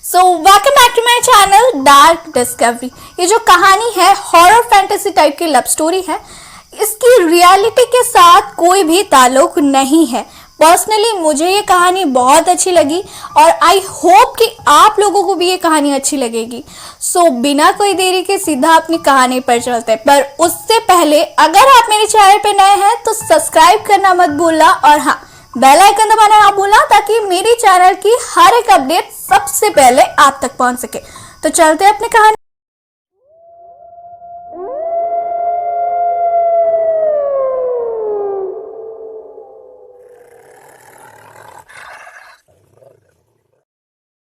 So welcome back to my channel dark discovery. ये जो कहानी है हॉरर फैंटेसी टाइप की लव स्टोरी है। इसकी रियलिटी के साथ कोई भी ताल्लुक नहीं है। पर्सनली मुझे ये कहानी बहुत अच्छी लगी और आई होप कि आप लोगों को भी ये कहानी अच्छी लगेगी। सो बिना कोई देरी के सीधा अपनी कहानी पर चलते हैं। पर उससे पहले अगर आप मेरे चैनल पे नए हैं तो सब्सक्राइब करना मत भूलना और हाँ, बेल आइकन दबाना ना भूलना ताकि मेरी चैनल की हर एक अपडेट सबसे पहले आप तक पहुंच सके। तो चलते हैं अपनी कहानी।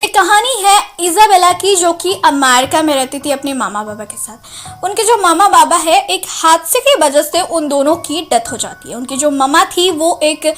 कहानी है इजाबेला की, जो कि अमेरिका में रहती थी अपने मामा बाबा के साथ। उनके जो मामा बाबा है, एक हादसे की वजह से उन दोनों की डेथ हो जाती है। उनकी जो मामा थी वो एक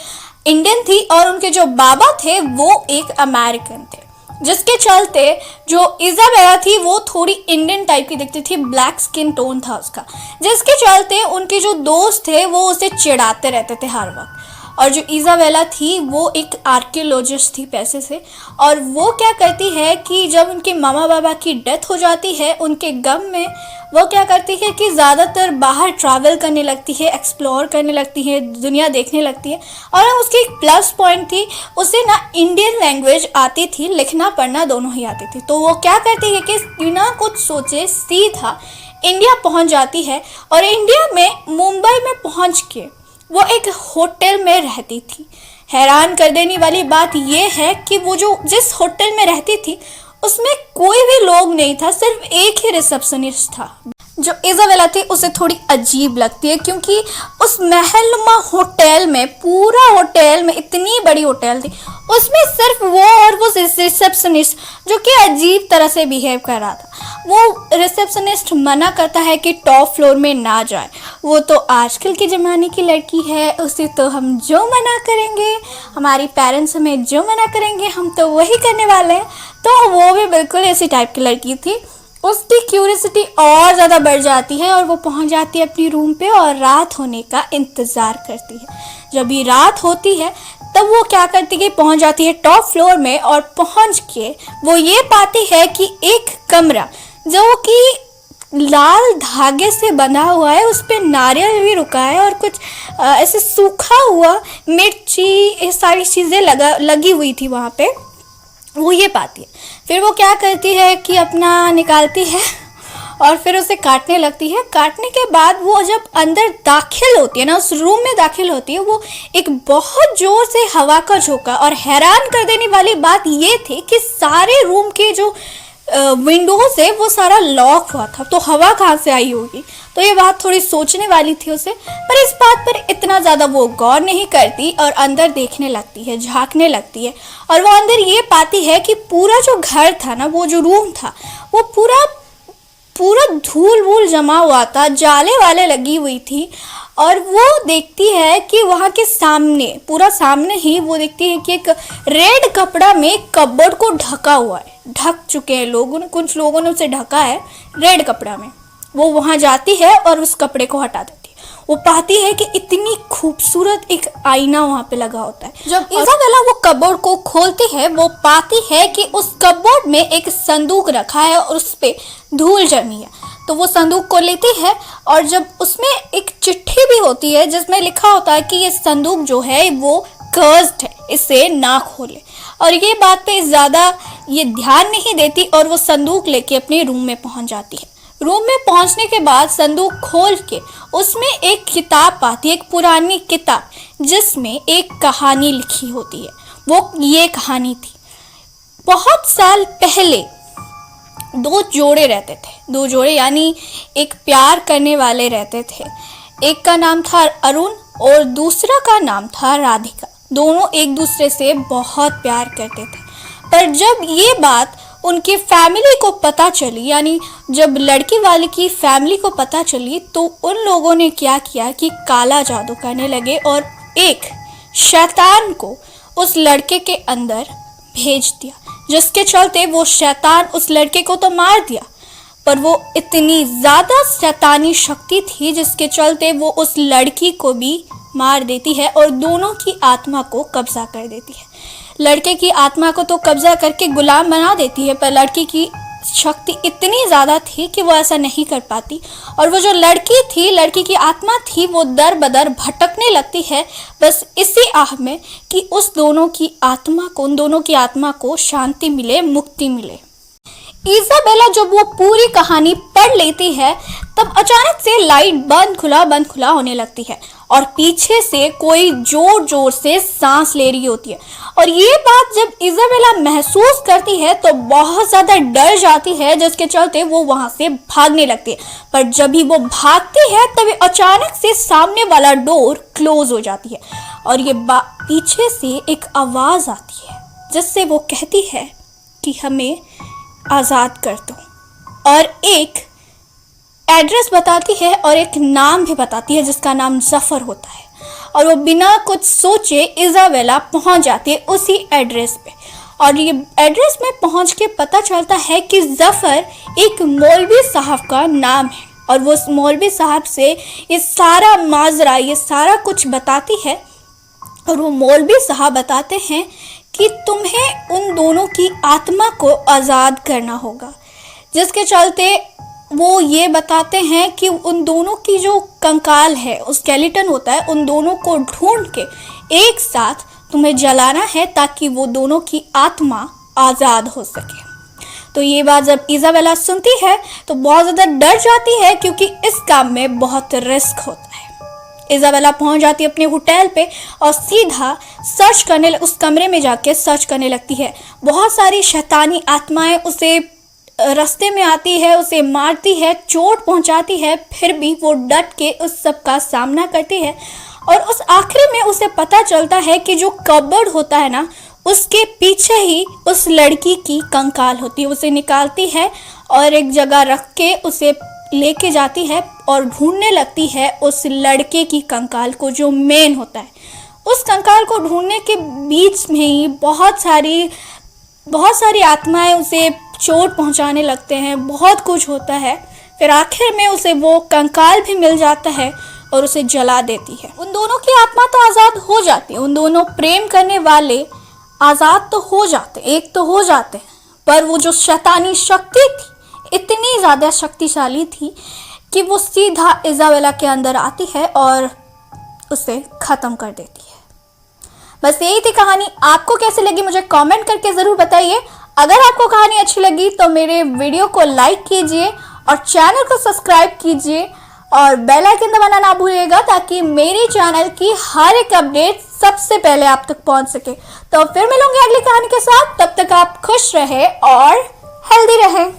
इंडियन थी और उनके जो बाबा थे वो एक अमेरिकन थे, जिसके चलते जो इजाबेला थी वो थोड़ी इंडियन टाइप की दिखती थी, ब्लैक स्किन टोन था उसका, जिसके चलते उनके जो दोस्त थे वो उसे चिढ़ाते रहते थे हर वक्त। और जो इजाबेला थी वो एक आर्कियोलॉजिस्ट थी पैसे से, और वो क्या करती है कि जब उनके मामा बाबा की डेथ हो जाती है, उनके गम में वो क्या करती है कि ज़्यादातर बाहर ट्रैवल करने लगती है, एक्सप्लोर करने लगती है, दुनिया देखने लगती है। और उसकी एक प्लस पॉइंट थी, उसे ना इंडियन लैंग्वेज आती थी, लिखना पढ़ना दोनों ही आती थी। तो वो क्या करती है कि बिना कुछ सोचे सीधा इंडिया पहुंच जाती है और इंडिया में मुंबई में पहुंच के वो एक होटल में रहती थी। हैरान कर देने वाली बात यह है कि वो जो जिस होटल में रहती थी उसमें कोई भी लोग नहीं था, सिर्फ एक ही रिसेप्शनिस्ट था। जो इजाबेला थी उसे थोड़ी अजीब लगती है, क्योंकि उस महलनुमा होटल में, पूरा होटल में, इतनी बड़ी होटल थी, उसमें सिर्फ वो और वो रिसेप्शनिस्ट जो कि अजीब तरह से बिहेव कर रहा था। वो रिसेप्शनिस्ट मना करता है कि टॉप फ्लोर में ना जाए, वो तो आजकल के ज़माने की लड़की है, उसे तो हम जो मना करेंगे, हमारी पेरेंट्स हमें जो मना करेंगे हम तो वही करने वाले हैं। तो वो भी बिल्कुल ऐसी टाइप की लड़की थी। उसकी क्यूरियोसिटी और ज़्यादा बढ़ जाती है और वो पहुंच जाती है अपनी रूम पे और रात होने का इंतज़ार करती है। जब ये रात होती है तब वो क्या करती है, पहुंच जाती है टॉप फ्लोर में, और पहुंच के वो ये पाती है कि एक कमरा जो कि लाल धागे से बंधा हुआ है, उस पर नारियल भी रुका है और कुछ ऐसे सूखा हुआ मिर्ची, ये सारी चीज़ें लगी हुई थी वहाँ पे। वो ये पाती है। फिर वो क्या करती है कि अपना निकालती है और फिर उसे काटने लगती है। काटने के बाद वो जब अंदर दाखिल होती है ना, उस रूम में दाखिल होती है, वो एक बहुत ज़ोर से हवा का झोंका, और हैरान कर देने वाली बात ये थी कि सारे रूम के जो विंडोज है वो सारा लॉक हुआ था, तो हवा कहाँ से आई होगी। तो ये बात थोड़ी सोचने वाली थी उसे, पर इस बात पर इतना ज़्यादा वो गौर नहीं करती और अंदर देखने लगती है, झांकने लगती है। और वो अंदर ये पाती है कि पूरा जो घर था ना, वो जो रूम था, वो पूरा धूल वूल जमा हुआ था, जाले वाले लगी हुई थी। और वो देखती है कि वहाँ के सामने, पूरा सामने ही वो देखती है कि एक रेड कपड़ा में कपबोर्ड को ढका हुआ है, ढक चुके हैं लोगों ने, कुछ लोगों ने उसे ढका है रेड कपड़ा में। वो वहाँ जाती है और उस कपड़े को हटा देती है। वो पाती है कि इतनी खूबसूरत एक आईना वहाँ पे लगा होता है। जब इजाबेला वो कपबोर्ड को खोलती है, वो पाती है कि उस कपबोर्ड में एक संदूक रखा है और उस पर धूल जमी है। तो वो संदूक को लेती है और जब उसमें एक चिट्ठी भी होती है जिसमें लिखा होता है कि ये संदूक जो है वो कर्स्ड है, इसे ना खोले। और ये बात पे ज़्यादा ये ध्यान नहीं देती और वो संदूक लेके अपने रूम में पहुंच जाती है। रूम में पहुंचने के बाद संदूक खोल के उसमें एक किताब पाती है, एक पुरानी किताब, जिसमें एक कहानी लिखी होती है। वो ये कहानी थी, बहुत साल पहले दो जोड़े रहते थे, दो जोड़े यानी एक प्यार करने वाले रहते थे। एक का नाम था अरुण और दूसरा का नाम था राधिका। दोनों एक दूसरे से बहुत प्यार करते थे। पर जब ये बात उनकी फैमिली को पता चली, यानी जब लड़की वाले की फैमिली को पता चली, तो उन लोगों ने क्या किया कि काला जादू करने लगे और एक शैतान को उस लड़के के अंदर भेज दिया, जिसके चलते वो शैतान उस लड़के को तो मार दिया, पर वो इतनी ज़्यादा शैतानी शक्ति थी जिसके चलते वो उस लड़की को भी मार देती है और दोनों की आत्मा को कब्जा कर देती है। लड़के की आत्मा को तो कब्जा करके गुलाम बना देती है, पर लड़की की शक्ति इतनी ज़्यादा थी कि वो ऐसा नहीं कर पाती। और वो जो लड़की थी, लड़की की आत्मा थी, वो दर बदर भटकने लगती है, बस इसी आह में कि उन दोनों की आत्मा को शांति मिले, मुक्ति मिले। इज़ाबेला जब वो पूरी कहानी पढ़ लेती है तब अचानक से लाइट बंद खुला होने लगती है और पीछे से कोई जोर जोर से सांस ले रही होती है। और ये बात जब इज़ाबेला महसूस करती है तो बहुत ज़्यादा डर जाती है, जिसके चलते वो वहाँ से भागने लगती है। पर जब भी वो भागती है तभी अचानक से सामने वाला डोर क्लोज हो जाती है और ये पीछे से एक आवाज़ आती है जिससे वो कहती है कि हमें आज़ाद कर दो, और एक एड्रेस बताती है और एक नाम भी बताती है जिसका नाम जफ़र होता है। और वो बिना कुछ सोचे इज़ाबेला पहुंच जाती है उसी एड्रेस पे। और ये एड्रेस में पहुंच के पता चलता है कि जफ़र एक मौलवी साहब का नाम है और वो उस मौलवी साहब से ये सारा माजरा, ये सारा कुछ बताती है। और वो मौलवी साहब बताते हैं कि तुम्हें उन दोनों की आत्मा को आज़ाद करना होगा, जिसके चलते वो ये बताते हैं कि उन दोनों की जो कंकाल है, उस स्केलेटन होता है, उन दोनों को ढूंढ के एक साथ तुम्हें जलाना है ताकि वो दोनों की आत्मा आज़ाद हो सके। तो ये बात जब इज़ाबेला सुनती है तो बहुत ज़्यादा डर जाती है क्योंकि इस काम में बहुत रिस्क होता है। इज़ाबेला पहुंच जाती है अपने होटल पे और सीधा उस कमरे में जाके सर्च करने लगती है। बहुत सारी शैतानी आत्माएं उसे रास्ते में आती है, उसे मारती है, चोट पहुंचाती है, फिर भी वो डट के उस सब का सामना करती है। और उस आखिरी में उसे पता चलता है कि जो कबर्ड होता है ना, उसके पीछे ही उस लड़की की कंकाल होती है। उसे निकालती है और एक जगह रख के उसे लेके जाती है और ढूंढने लगती है उस लड़के की कंकाल को, जो मेन होता है। उस कंकाल को ढूंढने के बीच में ही बहुत सारी आत्माएं उसे चोट पहुंचाने लगते हैं, बहुत कुछ होता है। फिर आखिर में उसे वो कंकाल भी मिल जाता है और उसे जला देती है। उन दोनों की आत्मा तो आज़ाद हो जाती है, उन दोनों प्रेम करने वाले आज़ाद तो हो जाते, एक तो हो जाते, पर वो जो शैतानी शक्ति थी इतनी ज़्यादा शक्तिशाली थी कि वो सीधा इज़ाबेला के अंदर आती है और उसे ख़त्म कर देती है। बस यही थी कहानी। आपको कैसी लगी मुझे कमेंट करके ज़रूर बताइए। अगर आपको कहानी अच्छी लगी तो मेरे वीडियो को लाइक कीजिए और चैनल को सब्सक्राइब कीजिए और बेल आइकन दबाना ना भूलिएगा ताकि मेरे चैनल की हर एक अपडेट सबसे पहले आप तक पहुंच सके। तो फिर मिलूंगी अगली कहानी के साथ, तब तक आप खुश रहे और हेल्दी रहे।